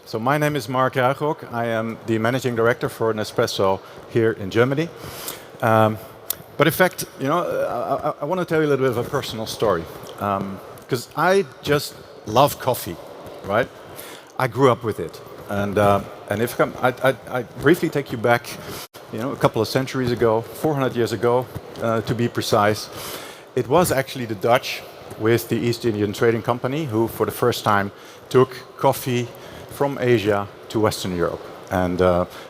So my name is Mark Ruigrok. I am the managing director for Nespresso here in Germany. But in fact, I want to tell you a little bit of a personal story. Because I just love coffee, right? I grew up with it. And if I briefly take you back, a couple of centuries ago, 400 years ago, to be precise, it was actually the Dutch with the East Indian Trading Company who, for the first time, took coffee from Asia to Western Europe. And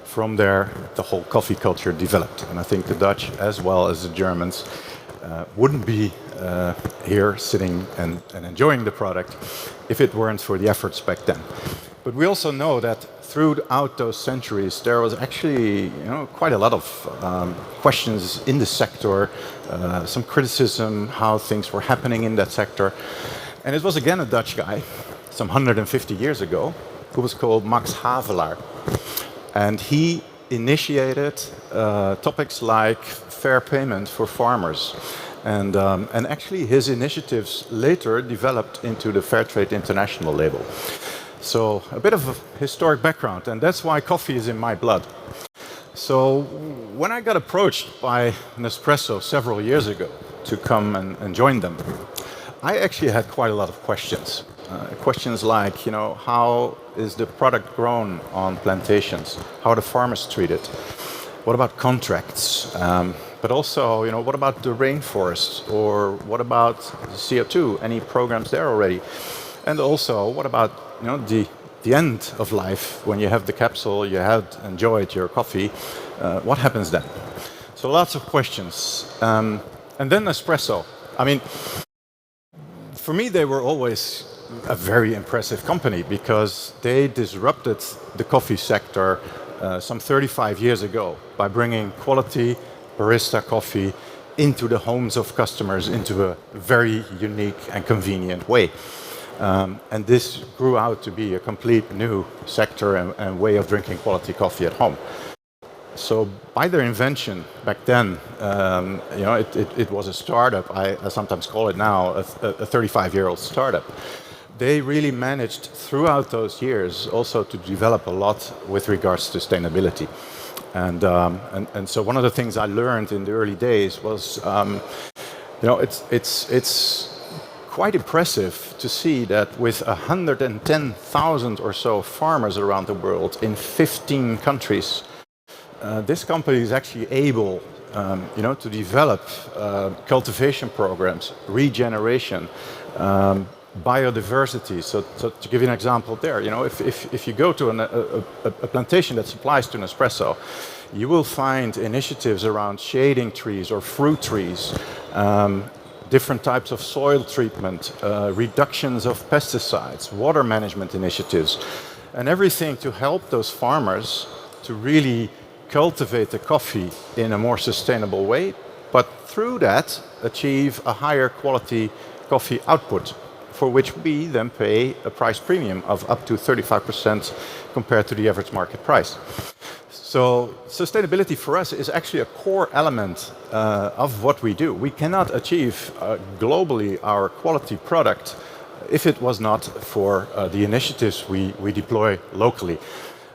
from there, the whole coffee culture developed. And I think the Dutch, as well as the Germans, wouldn't be here sitting and enjoying the product if it weren't for the efforts back then. But we also know that throughout those centuries, there was actually quite a lot of questions in the sector, some criticism, how things were happening in that sector. And it was again a Dutch guy, some 150 years ago, who was called Max Havelaar. And he initiated topics like fair payment for farmers. And actually his initiatives later developed into the Fair Trade International label. So a bit of a historic background, and that's why coffee is in my blood. So when I got approached by Nespresso several years ago to come and join them, I actually had quite a lot of questions. Questions like, how is the product grown on plantations? How are the farmers treated? What about contracts? But also, what about the rainforest? Or what about CO2? Any programs there already? And also, what about the end of life when you have the capsule, you had enjoyed your coffee? What happens then? So lots of questions. And then Nespresso. I mean, for me, they were always a very impressive company because they disrupted the coffee sector some 35 years ago by bringing quality barista coffee into the homes of customers into a very unique and convenient way. And this grew out to be a complete new sector and way of drinking quality coffee at home. So by their invention back then, it was a startup. I sometimes call it now a 35-year-old startup. They really managed throughout those years also to develop a lot with regards to sustainability. And so one of the things I learned in the early days was, it's quite impressive to see that with 110,000 or so farmers around the world in 15 countries, this company is actually able to develop cultivation programs, regeneration, biodiversity. So to give you an example there, if you go to a plantation that supplies to Nespresso, you will find initiatives around shading trees or fruit trees, different types of soil treatment, reductions of pesticides, water management initiatives, and everything to help those farmers to really cultivate the coffee in a more sustainable way, but through that achieve a higher quality coffee output, for which we then pay a price premium of up to 35% compared to the average market price. So sustainability for us is actually a core element of what we do. We cannot achieve globally our quality product if it was not for the initiatives we deploy locally.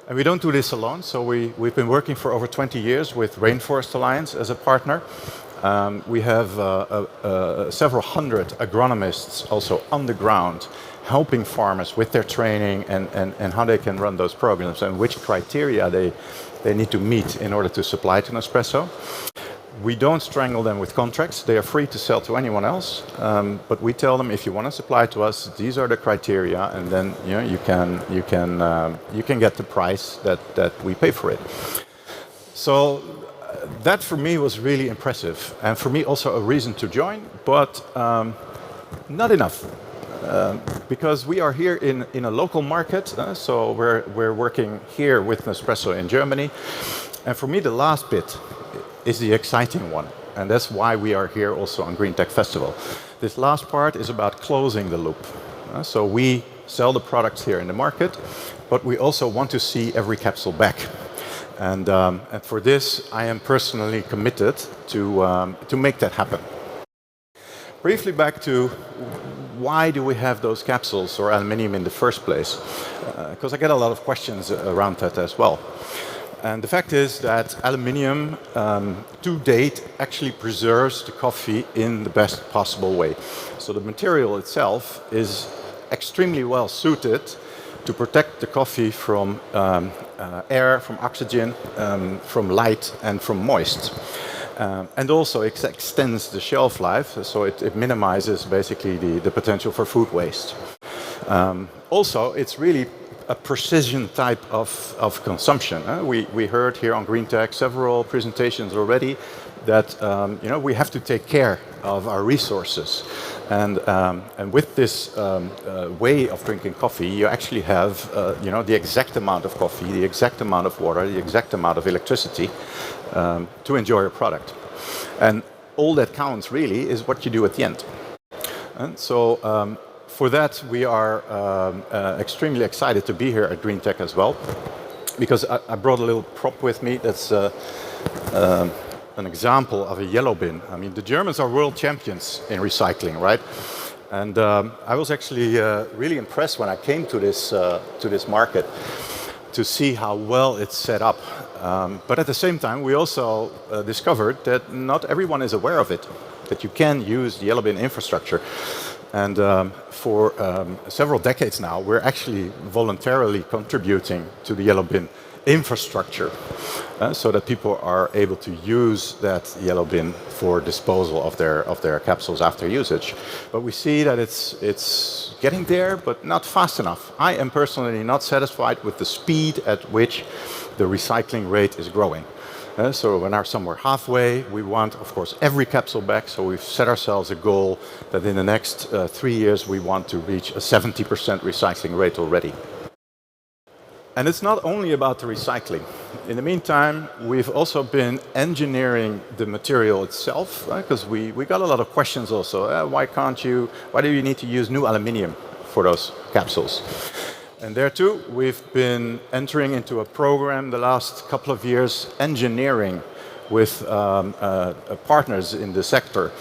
And we don't do this alone, so we've been working for over 20 years with Rainforest Alliance as a partner. We have several hundred agronomists also on the ground helping farmers with their training and how they can run those programs and which criteria they need to meet in order to supply to Nespresso. We don't strangle them with contracts. They are free to sell to anyone else. But we tell them, if you want to supply to us, these are the criteria, and then you can get the price that we pay for it. So that for me was really impressive, and for me also a reason to join, but not enough. Because we are here in a local market, so we're working here with Nespresso in Germany. And for me, the last bit is the exciting one. And that's why we are here also on GreenTech Festival. This last part is about closing the loop. So we sell the products here in the market, but we also want to see every capsule back. And for this, I am personally committed to make that happen. Briefly back to why do we have those capsules or aluminium in the first place? Because I get a lot of questions around that as well. And the fact is that aluminium, to date, actually preserves the coffee in the best possible way. So the material itself is extremely well suited to protect the coffee from air, from oxygen, from light, and from moist. And also it extends the shelf life, so it minimizes basically the potential for food waste. Also, it's really a precision type of consumption. We heard here on GreenTech several presentations already that we have to take care of our resources. And with this way of drinking coffee, you actually have the exact amount of coffee, the exact amount of water, the exact amount of electricity to enjoy your product. And all that counts really is what you do at the end. And so for that, we are extremely excited to be here at GreenTech as well, because I brought a little prop with me that's an example of a yellow bin. I mean, the Germans are world champions in recycling, right? And I was actually really impressed when I came to this market to see how well it's set up. But at the same time, we also discovered that not everyone is aware of it, that you can use the yellow bin infrastructure. And for several decades now, we're actually voluntarily contributing to the yellow bin infrastructure so that people are able to use that yellow bin for disposal of their capsules after usage. But we see that it's getting there, but not fast enough. I am personally not satisfied with the speed at which the recycling rate is growing. So we're now somewhere halfway. We want, of course, every capsule back. So we've set ourselves a goal that in the next 3 years we want to reach a 70% recycling rate already. And it's not only about the recycling. In the meantime, we've also been engineering the material itself, because we got a lot of questions also. Why do you need to use new aluminium for those capsules? And there too, we've been entering into a program the last couple of years, engineering with partners in the sector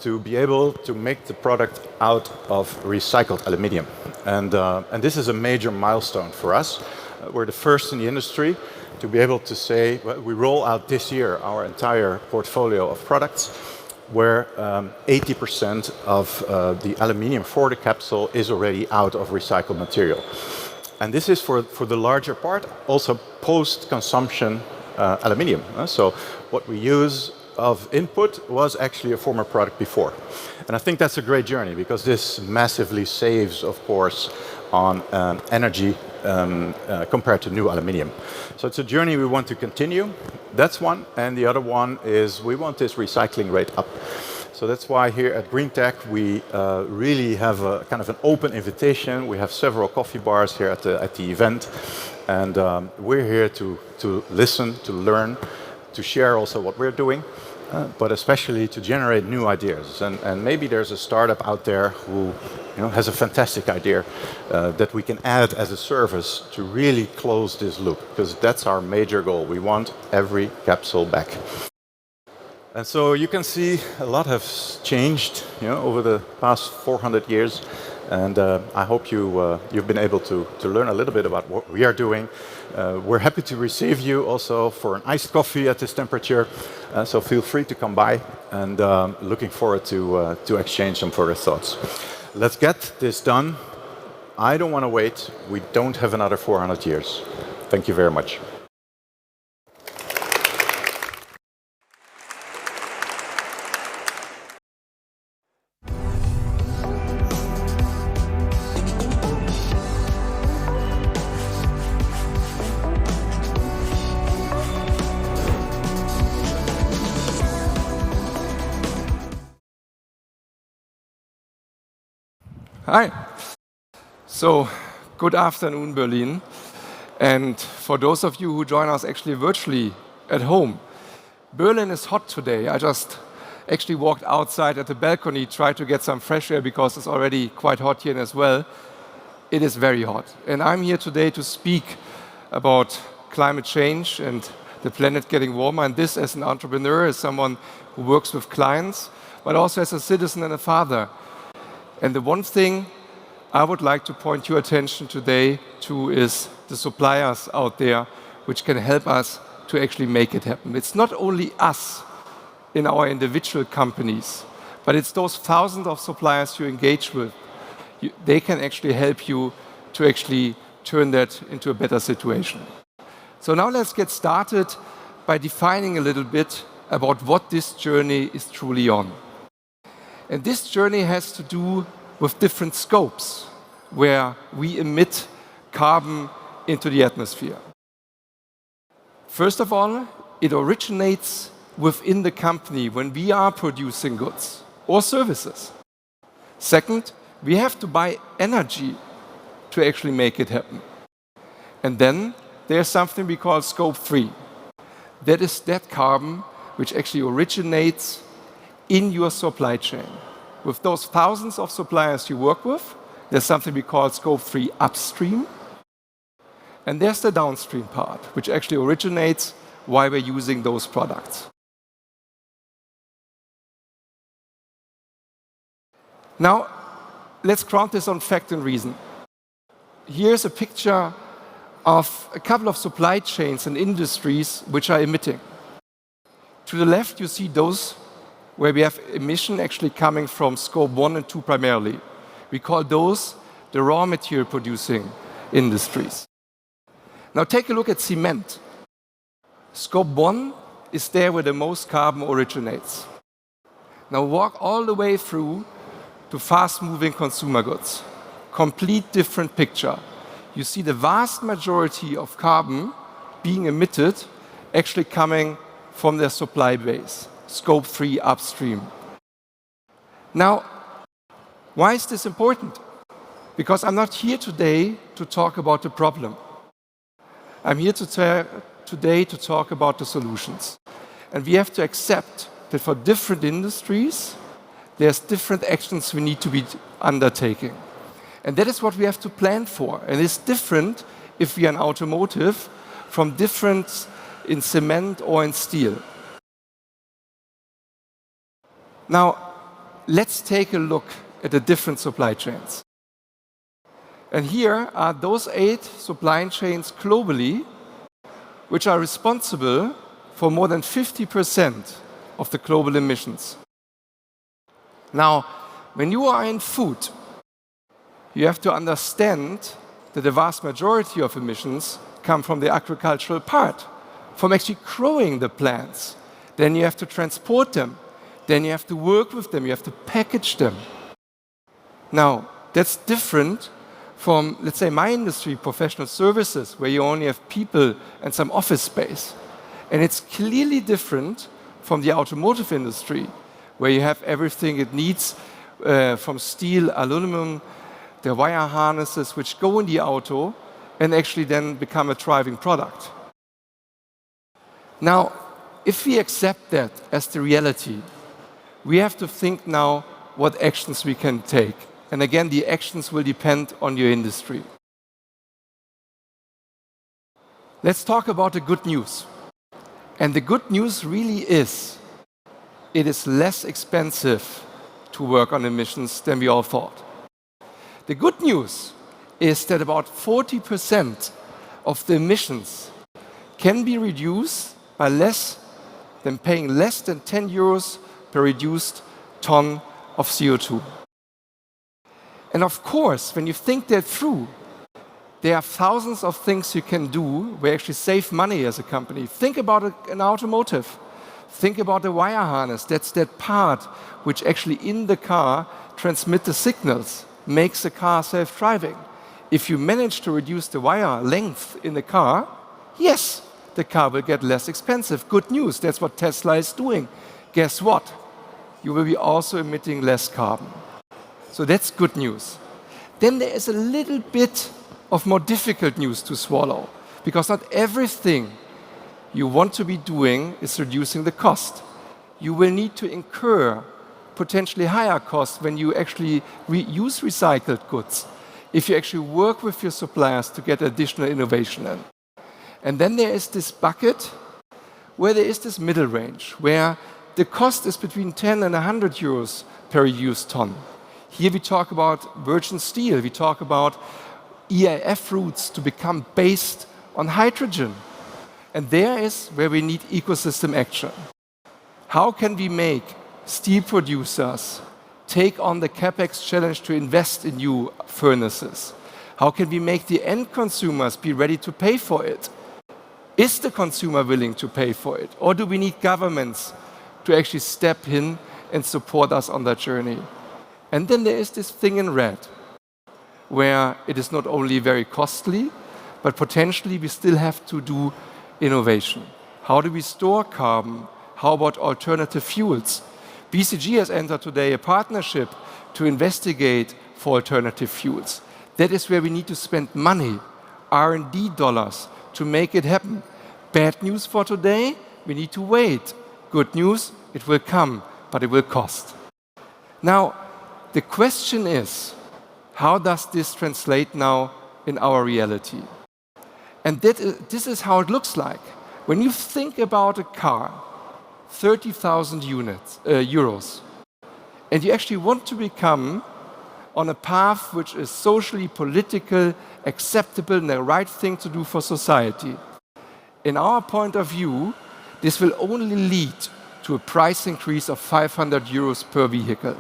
to be able to make the product out of recycled aluminium. And this is a major milestone for us. We're the first in the industry to be able to say, well, we roll out this year our entire portfolio of products where 80% of the aluminium for the capsule is already out of recycled material. And this is for the larger part, also post-consumption aluminium. So what we use of input was actually a former product before. And I think that's a great journey because this massively saves, of course, on energy compared to new aluminium. So it's a journey we want to continue. That's one. And the other one is we want this recycling rate up. So that's why here at GreenTech we really have a kind of an open invitation. We have several coffee bars here at the event. And we're here to listen, to learn, to share also what we're doing, but especially to generate new ideas. And maybe there's a startup out there who has a fantastic idea that we can add as a service to really close this loop, because that's our major goal. We want every capsule back. And so you can see a lot has changed over the past 400 years. And I hope you've been able to learn a little bit about what we are doing. We're happy to receive you also for an iced coffee at this temperature. So feel free to come by, and looking forward to exchange some further thoughts. Let's get this done. I don't want to wait. We don't have another 400 years. Thank you very much. Hi. So, good afternoon, Berlin. And for those of you who join us actually virtually at home, Berlin is hot today. I just actually walked outside at the balcony, tried to get some fresh air because it's already quite hot here as well. It is very hot. And I'm here today to speak about climate change and the planet getting warmer. And this as an entrepreneur, as someone who works with clients, but also as a citizen and a father. And the one thing I would like to point your attention today to is the suppliers out there which can help us to actually make it happen. It's not only us in our individual companies, but it's those thousands of suppliers you engage with. They can actually help you to actually turn that into a better situation. So now let's get started by defining a little bit about what this journey is truly on. And this journey has to do with different scopes where we emit carbon into the atmosphere. First of all, it originates within the company when we are producing goods or services. Second, we have to buy energy to actually make it happen. And then there's something we call scope 3. That is that carbon which actually originates in your supply chain. With those thousands of suppliers you work with, there's something we call scope 3 upstream. And there's the downstream part, which actually originates while we're using those products. Now, let's ground this on fact and reason. Here's a picture of a couple of supply chains and industries which are emitting. To the left, you see those where we have emission actually coming from scope 1 and 2 primarily. We call those the raw material producing industries. Now take a look at cement. Scope 1 is there where the most carbon originates. Now walk all the way through to fast-moving consumer goods. Complete different picture. You see the vast majority of carbon being emitted actually coming from their supply base, scope 3 upstream. Now, why is this important? Because I'm not here today to talk about the problem. I'm here today to talk about the solutions. And we have to accept that for different industries, there's different actions we need to be undertaking. And that is what we have to plan for. And it's different if we are in automotive from different in cement or in steel. Now, let's take a look at the different supply chains. And here are those 8 supply chains globally which are responsible for more than 50% of the global emissions. Now, when you are in food, you have to understand that the vast majority of emissions come from the agricultural part, from actually growing the plants. Then you have to transport them. Then you have to work with them. You have to package them. Now, that's different from, let's say, my industry, professional services, where you only have people and some office space. And it's clearly different from the automotive industry, where you have everything it needs from steel, aluminum, the wire harnesses which go in the auto and actually then become a driving product. Now, if we accept that as the reality, we have to think now what actions we can take. And again, the actions will depend on your industry. Let's talk about the good news. And the good news really is, it is less expensive to work on emissions than we all thought. The good news is that about 40% of the emissions can be reduced by paying less than 10 euros per reduced ton of CO2. And of course, when you think that through, there are thousands of things you can do where you actually save money as a company. Think about an automotive. Think about the wire harness. That's that part which actually in the car transmits the signals, makes the car self-driving. If you manage to reduce the wire length in the car, yes, the car will get less expensive. Good news, that's what Tesla is doing. Guess what? You will be also emitting less carbon. So that's good news. Then there is a little bit of more difficult news to swallow, because not everything you want to be doing is reducing the cost. You will need to incur potentially higher costs when you actually use recycled goods, if you actually work with your suppliers to get additional innovation in. And then there is this bucket where there is this middle range, where the cost is between 10 and 100 euros per used ton. Here we talk about virgin steel. We talk about EAF routes to become based on hydrogen. And there is where we need ecosystem action. How can we make steel producers take on the CapEx challenge to invest in new furnaces? How can we make the end consumers be ready to pay for it? Is the consumer willing to pay for it? Or do we need governments to actually step in and support us on that journey? And then there is this thing in red, where it is not only very costly, but potentially we still have to do innovation. How do we store carbon? How about alternative fuels? BCG has entered today a partnership to investigate for alternative fuels. That is where we need to spend money, R&D dollars, to make it happen. Bad news for today, we need to wait. Good news, it will come, but it will cost. Now, the question is, how does this translate now in our reality? And this is how it looks like. When you think about a car, 30,000 euros, and you actually want to become on a path which is socially, political, acceptable, and the right thing to do for society. In our point of view, this will only lead to a price increase of 500 euros per vehicle.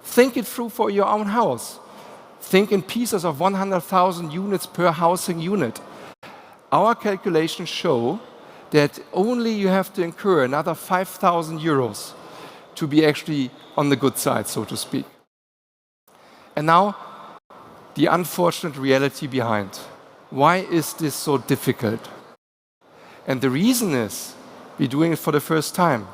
Think it through for your own house. Think in pieces of 100,000 units per housing unit. Our calculations show that only you have to incur another 5,000 euros to be actually on the good side, so to speak. And now, the unfortunate reality behind. Why is this so difficult? And the reason is, we're doing it for the first time.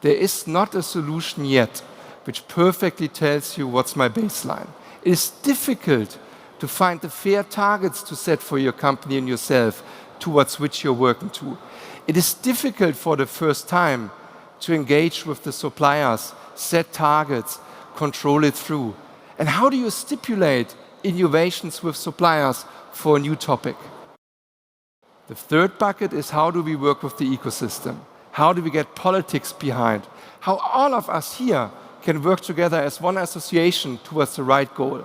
There is not a solution yet which perfectly tells you what's my baseline. It is difficult to find the fair targets to set for your company and yourself towards which you're working to. It is difficult for the first time to engage with the suppliers, set targets, control it through. And how do you stipulate innovations with suppliers for a new topic? The third bucket is how do we work with the ecosystem? How do we get politics behind? How all of us here can work together as one association towards the right goal.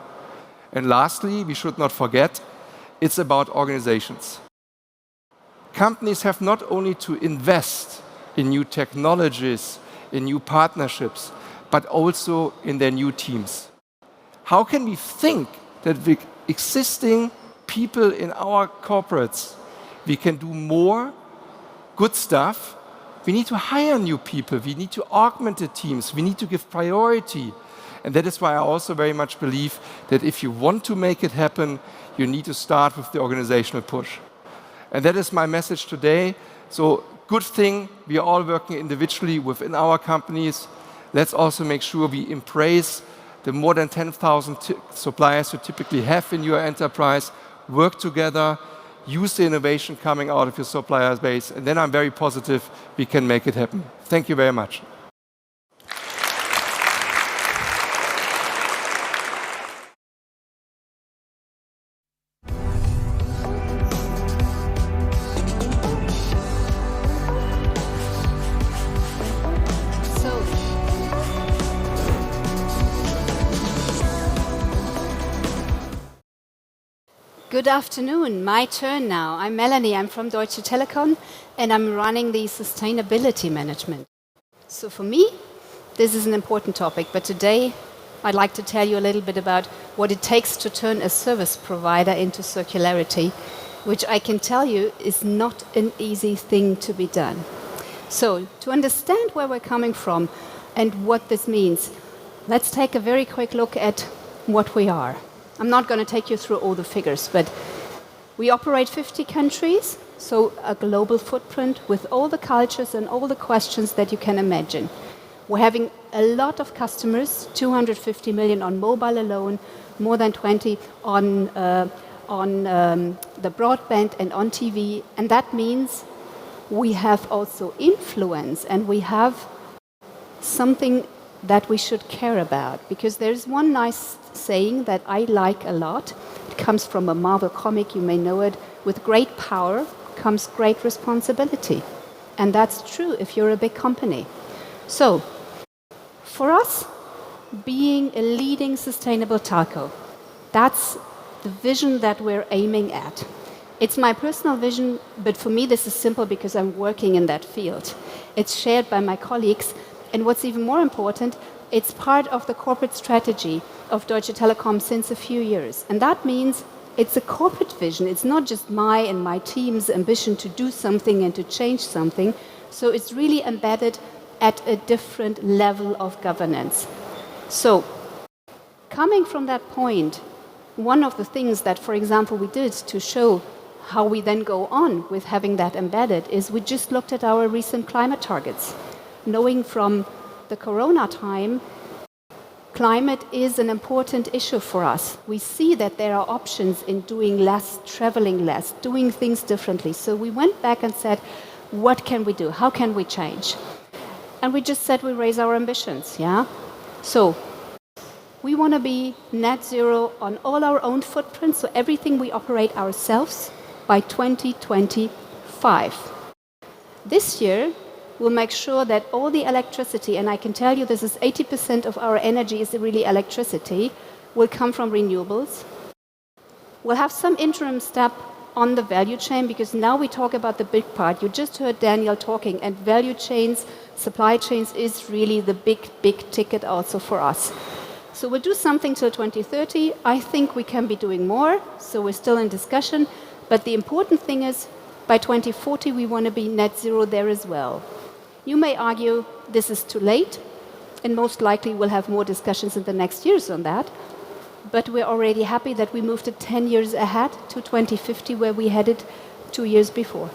And lastly, we should not forget, it's about organizations. Companies have not only to invest in new technologies, in new partnerships, but also in their new teams. How can we think that with existing people in our corporates, we can do more good stuff? We need to hire new people. We need to augment the teams. We need to give priority. And that is why I also very much believe that if you want to make it happen, you need to start with the organizational push. And that is my message today. So good thing, we are all working individually within our companies. Let's also make sure we embrace the more than 10,000 suppliers you typically have in your enterprise, work together, use the innovation coming out of your supplier base, and then I'm very positive we can make it happen. Thank you very much. Good afternoon. My turn now. I'm Melanie. I'm from Deutsche Telekom, and I'm running the sustainability management. So for me, this is an important topic, but today I'd like to tell you a little bit about what it takes to turn a service provider into circularity, which I can tell you is not an easy thing to be done. So to understand where we're coming from and what this means, let's take a very quick look at what we are. I'm not going to take you through all the figures, but we operate 50 countries, so a global footprint with all the cultures and all the questions that you can imagine. We're having a lot of customers, 250 million on mobile alone, more than 20 on the broadband and on TV, and that means we have also influence and we have something that we should care about, because there's one nice saying that I like a lot. It comes from a Marvel comic, you may know it. With great power comes great responsibility. And that's true if you're a big company. So, for us, being a leading sustainable telco. That's the vision that we're aiming at. It's my personal vision, but for me this is simple because I'm working in that field. It's shared by my colleagues, and what's even more important, it's part of the corporate strategy of Deutsche Telekom since a few years. And that means it's a corporate vision. It's not just my and my team's ambition to do something and to change something. So it's really embedded at a different level of governance. So, coming from that point, one of the things that, for example, we did to show how we then go on with having that embedded is we just looked at our recent climate targets. Knowing from the corona time, climate is an important issue for us. We see that there are options in doing less, traveling less, doing things differently. So we went back and said, what can we do? How can we change? And we just said we raise our ambitions, yeah? So we want to be net zero on all our own footprints, so everything we operate ourselves by 2025. This year, we'll make sure that all the electricity, and I can tell you this is 80% of our energy is really electricity, will come from renewables. We'll have some interim step on the value chain, because now we talk about the big part. You just heard Daniel talking, and value chains, supply chains is really the big ticket also for us. So we'll do something till 2030. I think we can be doing more, so we're still in discussion. But the important thing is, by 2040, we want to be net zero there as well. You may argue this is too late, and most likely we'll have more discussions in the next years on that. But we're already happy that we moved it 10 years ahead to 2050, where we headed 2 years before.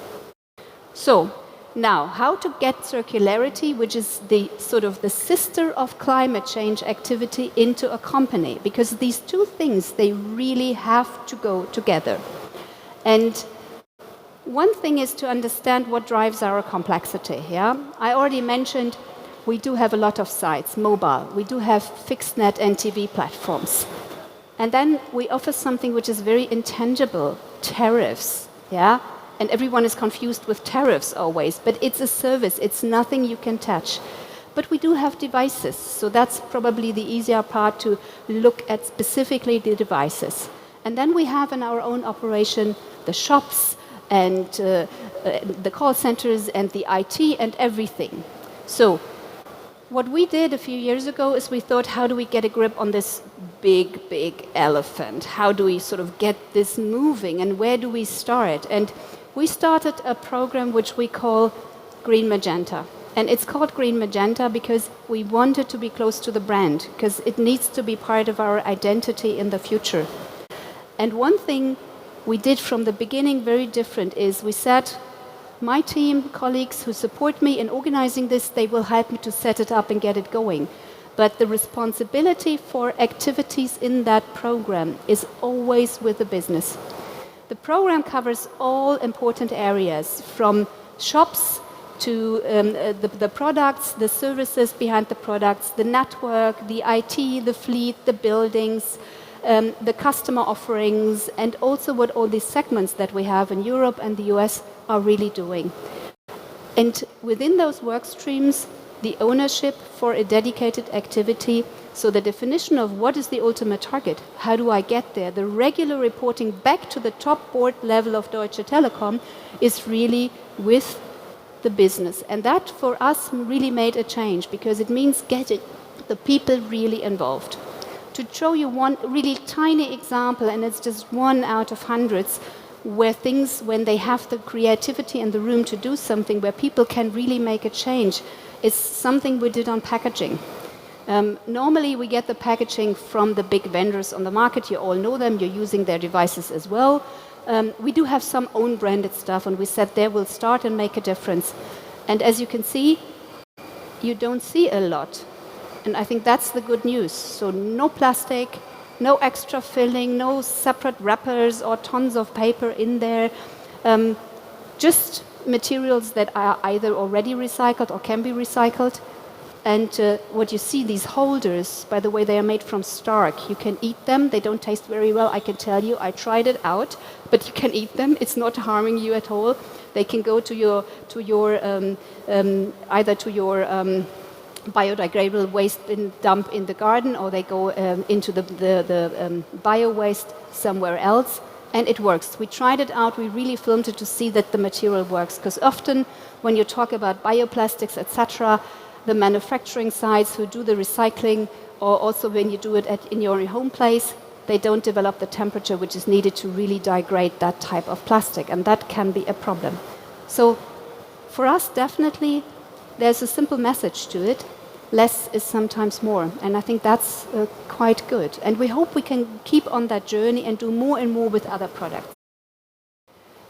So, now, how to get circularity, which is the sort of the sister of climate change activity, into a company? Because these two things, they really have to go together. And one thing is to understand what drives our complexity. Yeah? I already mentioned we do have a lot of sites, mobile. We do have fixed net and TV platforms. And then we offer something which is very intangible, tariffs. Yeah? And everyone is confused with tariffs always, but it's a service. It's nothing you can touch. But we do have devices, so that's probably the easier part, to look at specifically the devices. And then we have in our own operation the shops and the call centers and the IT and everything. So what we did a few years ago is we thought, how do we get a grip on this big elephant? How do we sort of get this moving, and where do we start? And we started a program which we call Green Magenta. And it's called Green Magenta because we wanted to be close to the brand, because it needs to be part of our identity in the future. And one thing we did from the beginning very different is we said, my team, colleagues who support me in organizing this, they will help me to set it up and get it going. But the responsibility for activities in that program is always with the business. The program covers all important areas, from shops to the products, the services behind the products, the network, the IT, the fleet, the buildings, the customer offerings, and also what all these segments that we have in Europe and the US are really doing. And within those work streams, the ownership for a dedicated activity, so the definition of what is the ultimate target, how do I get there, the regular reporting back to the top board level of Deutsche Telekom is really with the business. And that for us really made a change, because it means getting the people really involved. To show you one really tiny example, and it's just one out of hundreds, where things, when they have the creativity and the room to do something, where people can really make a change, is something we did on packaging. Normally we get the packaging from the big vendors on the market. You all know them, you're using their devices as well. We do have some own branded stuff, and we said there we'll start and make a difference. And as you can see, you don't see a lot. And I think that's the good news. So no plastic, no extra filling, no separate wrappers or tons of paper in there. Just materials that are either already recycled or can be recycled. And what you see, these holders, by the way, they are made from starch. You can eat them. They don't taste very well, I can tell you. I tried it out, but you can eat them. It's not harming you at all. They can go to your either to your biodegradable waste bin dump in the garden, or they go into the bio waste somewhere else, and it works. We tried it out, we really filmed it to see that the material works, because often when you talk about bioplastics, etc., the manufacturing sites who do the recycling, or also when you do it in your home place, they don't develop the temperature which is needed to really degrade that type of plastic, and that can be a problem. So for us, definitely, there's a simple message to it. Less is sometimes more, and I think that's quite good. And we hope we can keep on that journey and do more and more with other products.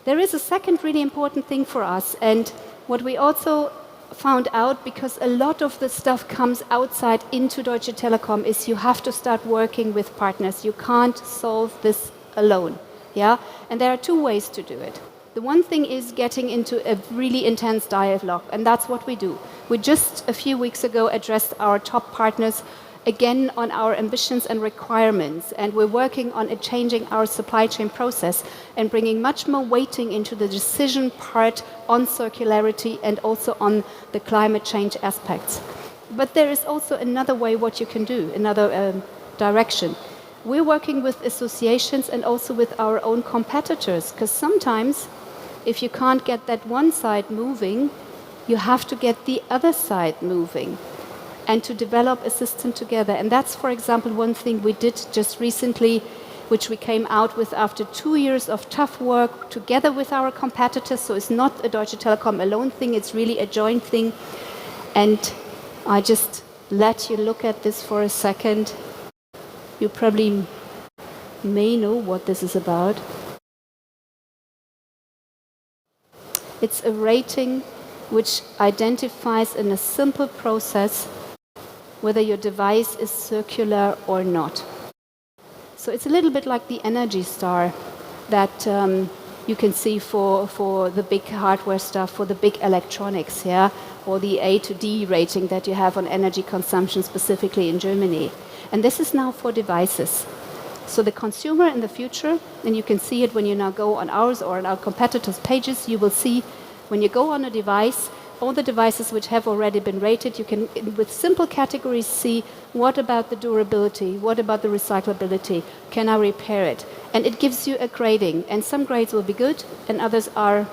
There is a second really important thing for us, and what we also found out, because a lot of the stuff comes outside into Deutsche Telekom, is you have to start working with partners. You can't solve this alone. Yeah? And there are two ways to do it. The one thing is getting into a really intense dialogue, and that's what we do. We just a few weeks ago addressed our top partners again on our ambitions and requirements, and we're working on changing our supply chain process and bringing much more weighting into the decision part on circularity and also on the climate change aspects. But there is also another way what you can do, another direction. We're working with associations and also with our own competitors, because sometimes if you can't get that one side moving, you have to get the other side moving and to develop a system together. And that's, for example, one thing we did just recently, which we came out with after 2 years of tough work together with our competitors. So it's not a Deutsche Telekom alone thing, it's really a joint thing. And I just let you look at this for a second. You probably may know what this is about. It's a rating which identifies in a simple process whether your device is circular or not. So it's a little bit like the Energy Star that you can see for the big hardware stuff, for the big electronics, yeah, or the A to D rating that you have on energy consumption, specifically in Germany. And this is now for devices. So the consumer in the future, and you can see it when you now go on ours or on our competitors' pages, you will see when you go on a device, all the devices which have already been rated, you can, with simple categories, see what about the durability, what about the recyclability, can I repair it? And it gives you a grading, and some grades will be good, and others are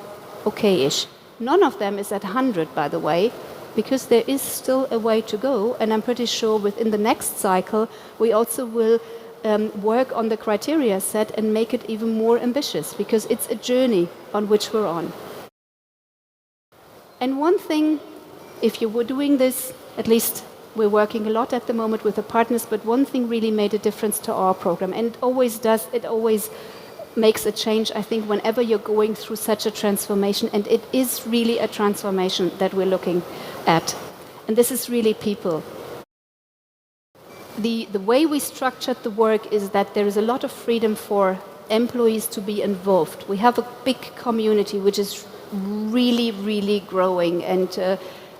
okay-ish. None of them is at 100, by the way, because there is still a way to go, and I'm pretty sure within the next cycle, we also will work on the criteria set and make it even more ambitious, because it's a journey on which we're on. And one thing, if you were doing this, at least we're working a lot at the moment with the partners, but one thing really made a difference to our program, and it always does, it always makes a change, I think, whenever you're going through such a transformation, and it is really a transformation that we're looking at. And this is really people. The way we structured the work is that there is a lot of freedom for employees to be involved. We have a big community which is really, really growing, and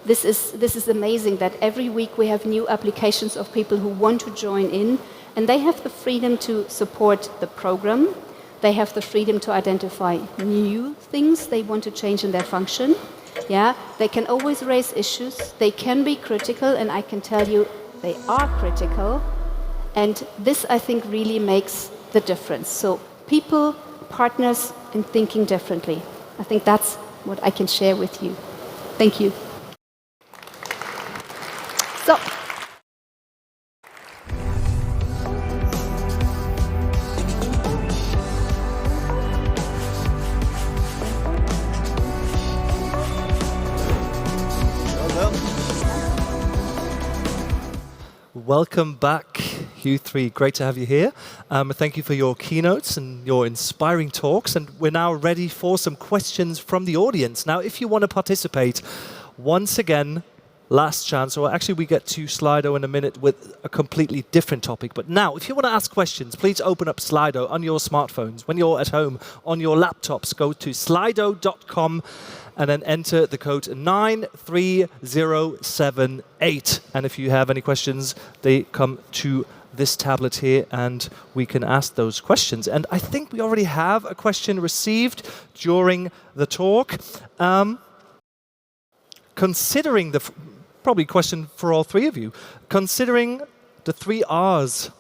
this is amazing that every week we have new applications of people who want to join in, and they have the freedom to support the program. They have the freedom to identify new things they want to change in their function. Yeah, they can always raise issues. They can be critical, and I can tell you they are critical. And this, I think, really makes the difference. So people, partners, and thinking differently. I think that's what I can share with you. Thank you. So. Welcome back, you three. Great to have you here. Thank you for your keynotes and your inspiring talks. And we're now ready for some questions from the audience. Now, if you want to participate, once again, last chance, or actually we get to Slido in a minute with a completely different topic. But now, if you want to ask questions, please open up Slido on your smartphones. When you're at home, on your laptops, go to slido.com and then enter the code 93078. And if you have any questions, they come to this tablet here, and we can ask those questions. And I think we already have a question received during the talk. Considering the probably a question for all three of you. Considering the 3 R's,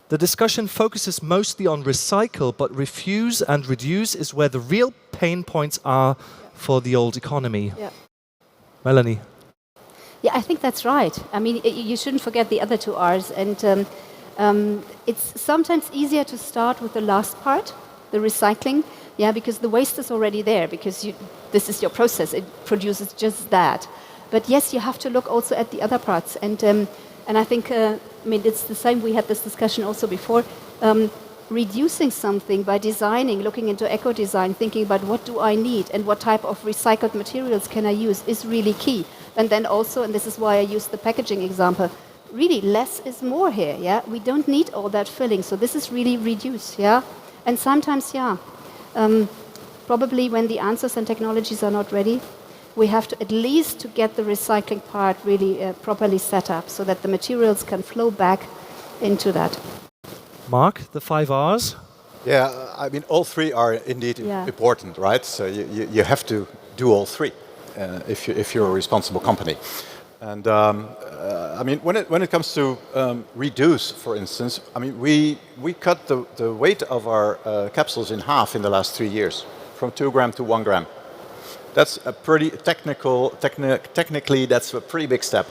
the discussion focuses mostly on recycle, but refuse and reduce is where the real pain points are for the old economy. Yeah. Melanie. Yeah, I think that's right. I mean, you shouldn't forget the other 2 R's. And it's sometimes easier to start with the last part, the recycling, because the waste is already there, because this is your process. It produces just that. But yes, you have to look also at the other parts. And I think, it's the same. We had this discussion also before. Reducing something by designing, looking into eco-design, thinking about what do I need and what type of recycled materials can I use is really key. And then also, and this is why I used the packaging example, really less is more here, We don't need all that filling, so this is really reduce, And sometimes, probably when the answers and technologies are not ready, we have to at least to get the recycling part really properly set up so that the materials can flow back into that. Mark, the 5 R's? Yeah, I mean, all 3 are indeed important, right? So you have to do all 3 if you're a responsible company. And I mean, when it comes to reduce, for instance, I mean, we cut the weight of our capsules in half in the last 3 years, from 2 gram to 1 gram. That's a pretty technically, that's a pretty big step.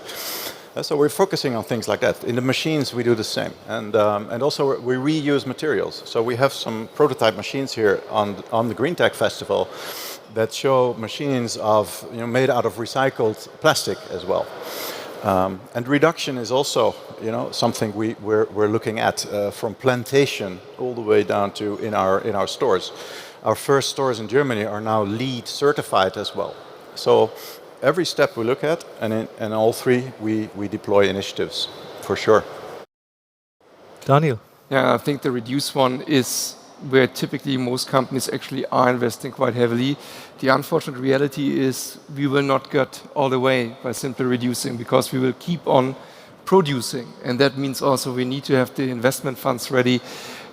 So we're focusing on things like that. In the machines, we do the same. And also we reuse materials. So we have some prototype machines here on the GREENTECH Festival that show machines made out of recycled plastic as well. And reduction is also something we're looking at from plantation all the way down to in our stores. Our first stores in Germany are now LEED certified as well. So every step we look at, and in all 3 we deploy initiatives, for sure. Daniel. Yeah, I think the reduce one is where typically most companies actually are investing quite heavily. The unfortunate reality is we will not get all the way by simply reducing, because we will keep on producing. And that means also we need to have the investment funds ready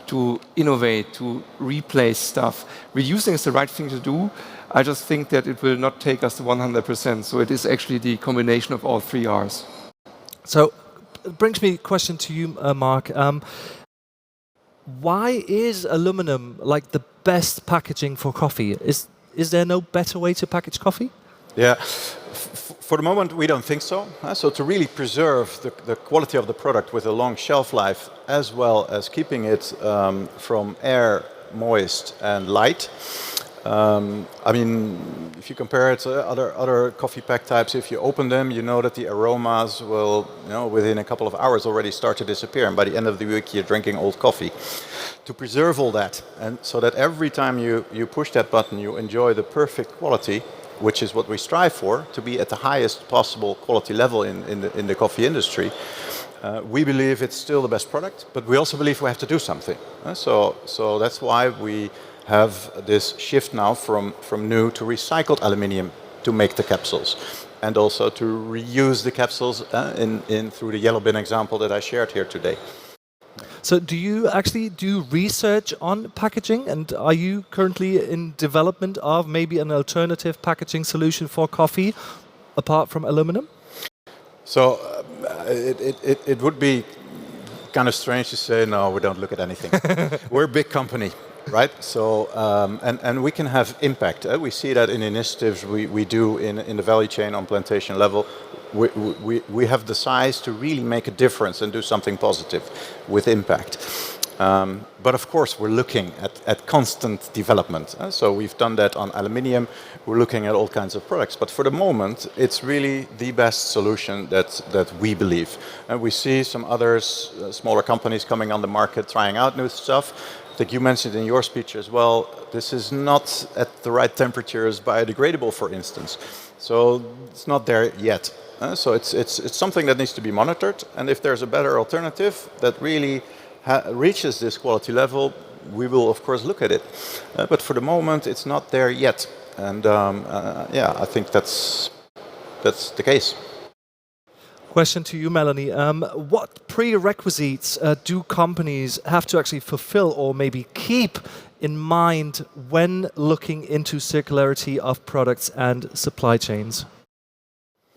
to innovate, to replace stuff. Reducing is the right thing to do. I just think that it will not take us to 100%. So it is actually the combination of all 3 R's. So it brings me a question to you, Mark. Why is aluminum like the best packaging for coffee? Is there no better way to package coffee? Yeah, for the moment we don't think so. So to really preserve the quality of the product with a long shelf life, as well as keeping it from air, moist and light. I mean, if you compare it to other coffee pack types, if you open them, you know that the aromas will, within a couple of hours already start to disappear. And by the end of the week, you're drinking old coffee. To preserve all that, and so that every time you push that button, you enjoy the perfect quality, which is what we strive for, to be at the highest possible quality level in the coffee industry. We believe it's still the best product, but we also believe we have to do something. So that's why we have this shift now from new to recycled aluminium to make the capsules, and also to reuse the capsules through the yellow bin example that I shared here today. So do you actually do research on packaging, and are you currently in development of maybe an alternative packaging solution for coffee apart from aluminum? So it would be kind of strange to say, no, we don't look at anything. We're a big company, right? So, and we can have impact. We see that in initiatives we do in the value chain on plantation level. We have the size to really make a difference and do something positive with impact. But of course, we're looking at constant development. So we've done that on aluminium. We're looking at all kinds of products. But for the moment, it's really the best solution that we believe. And we see some others, smaller companies coming on the market, trying out new stuff. I think you mentioned in your speech as well, this is not at the right temperature as biodegradable, for instance. So it's not there yet. So it's something that needs to be monitored. And if there's a better alternative that really reaches this quality level, we will of course look at it. But for the moment, it's not there yet. And I think that's the case. Question to you, Melanie. What prerequisites do companies have to actually fulfill or maybe keep in mind when looking into circularity of products and supply chains?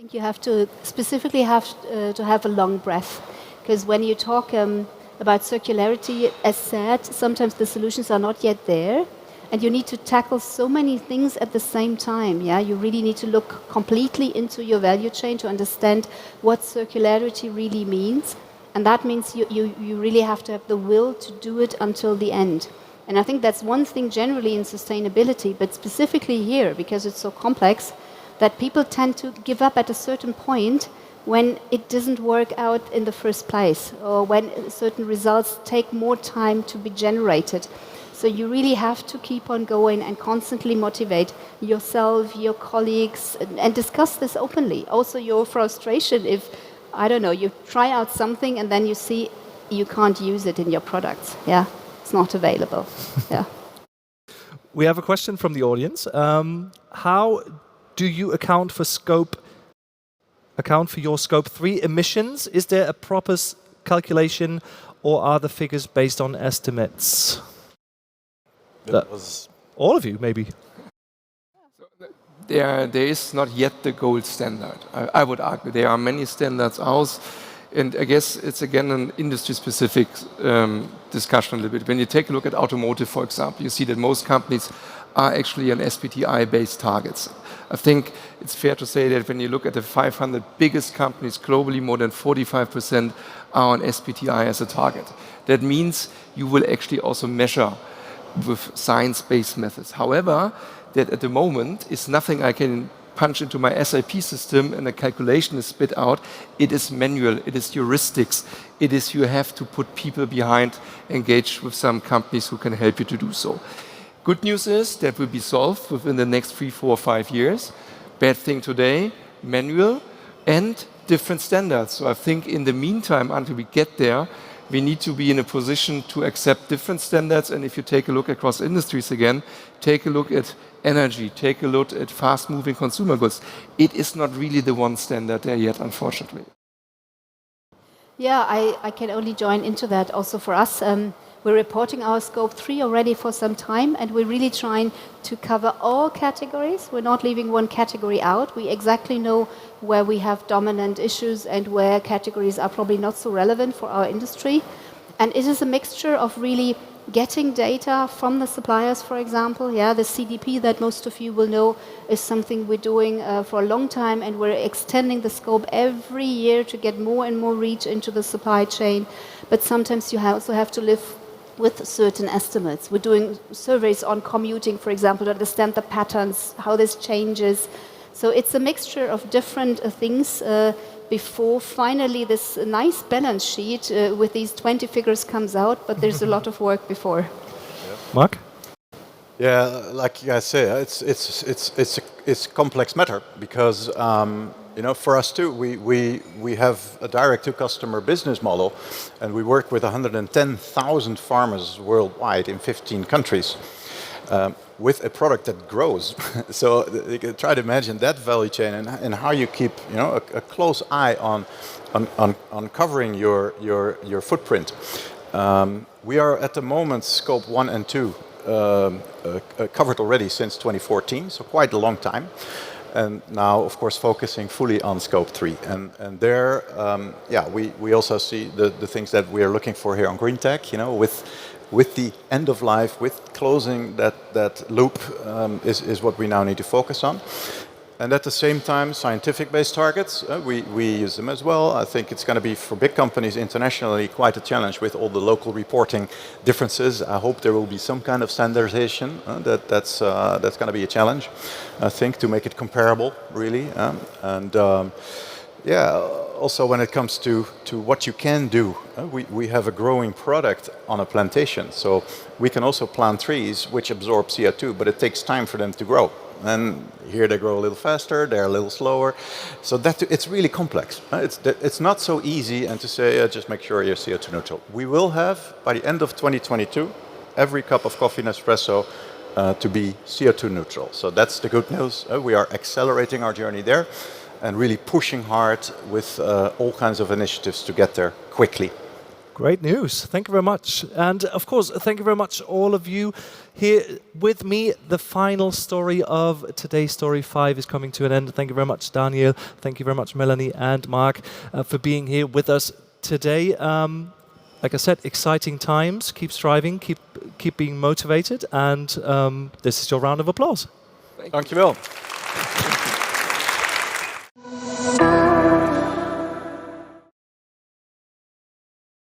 think you have to specifically to have a long breath, because when you talk about circularity, as said, sometimes the solutions are not yet there, and you need to tackle so many things at the same time. Yeah, you really need to look completely into your value chain to understand what circularity really means, and that means you really have to have the will to do it until the end. And I think that's one thing generally in sustainability, but specifically here, because it's so complex, that people tend to give up at a certain point when it doesn't work out in the first place, or when certain results take more time to be generated. So you really have to keep on going and constantly motivate yourself, your colleagues, and discuss this openly. Also your frustration if, I don't know, you try out something and then you see you can't use it in your products. Yeah, it's not available. Yeah. We have a question from the audience. How do you account for your scope 3 emissions? Is there a proper calculation, or are the figures based on estimates? All of you, maybe. There is not yet the gold standard. I would argue there are many standards out, and I guess it's again an industry-specific discussion a little bit. When you take a look at automotive, for example, you see that most companies are actually on SBTI-based targets. I think it's fair to say that when you look at the 500 biggest companies globally, more than 45% are on SBTI as a target. That means you will actually also measure with science-based methods. However, that at the moment is nothing I can punch into my SAP system and a calculation is spit out. It is manual, it is heuristics, it is you have to put people behind, engage with some companies who can help you to do so. Good news is that will be solved within the next 3, 4, 5 years. Bad thing today, manual and different standards. So I think in the meantime, until we get there, we need to be in a position to accept different standards. And if you take a look across industries again, take a look at energy, take a look at fast-moving consumer goods. It is not really the one standard there yet, unfortunately. Yeah, I can only join into that. Also for us, we're reporting our scope 3 already for some time, and we're really trying to cover all categories. We're not leaving one category out. We exactly know where we have dominant issues and where categories are probably not so relevant for our industry. And it is a mixture of really getting data from the suppliers, for example. Yeah, the CDP that most of you will know is something we're doing for a long time, and we're extending the scope every year to get more and more reach into the supply chain. But sometimes you also have to live with certain estimates. We're doing surveys on commuting, for example, to understand the patterns, how this changes. So it's a mixture of different things before finally this nice balance sheet with these 20 figures comes out, but there's a lot of work before. Yeah. Mark? Yeah, like you guys say, it's a complex matter because you know, for us too, we have a direct-to-customer business model, and we work with 110,000 farmers worldwide in 15 countries with a product that grows. So you can try to imagine that value chain and how you keep, you know, a close eye on covering your footprint. We are at the moment scope 1 and 2 covered already since 2014, so quite a long time. And now, of course, focusing fully on scope 3. And there, yeah, we also see the things that we are looking for here on GreenTech, you know, with the end of life, with closing that loop is what we now need to focus on. And at the same time, scientific-based targets, we use them as well. I think it's going to be, for big companies internationally, quite a challenge with all the local reporting differences. I hope there will be some kind of standardization. That's going to be a challenge, I think, to make it comparable, really. Yeah, also when it comes to what you can do, we have a growing product on a plantation. So we can also plant trees which absorb CO2, but it takes time for them to grow. And here they grow a little faster, they're a little slower. So it's really complex. It's not so easy and to say, just make sure you're CO2 neutral. We will have, by the end of 2022, every cup of coffee Nespresso to be CO2 neutral. So that's the good news. We are accelerating our journey there and really pushing hard with all kinds of initiatives to get there quickly. Great news. Thank you very much. And of course, thank you very much, all of you here with me. The final story of today's Story 5 is coming to an end. Thank you very much, Daniel. Thank you very much, Melanie and Mark, for being here with us today. Like I said, exciting times. Keep striving, keep being motivated, and this is your round of applause. Dankjewel.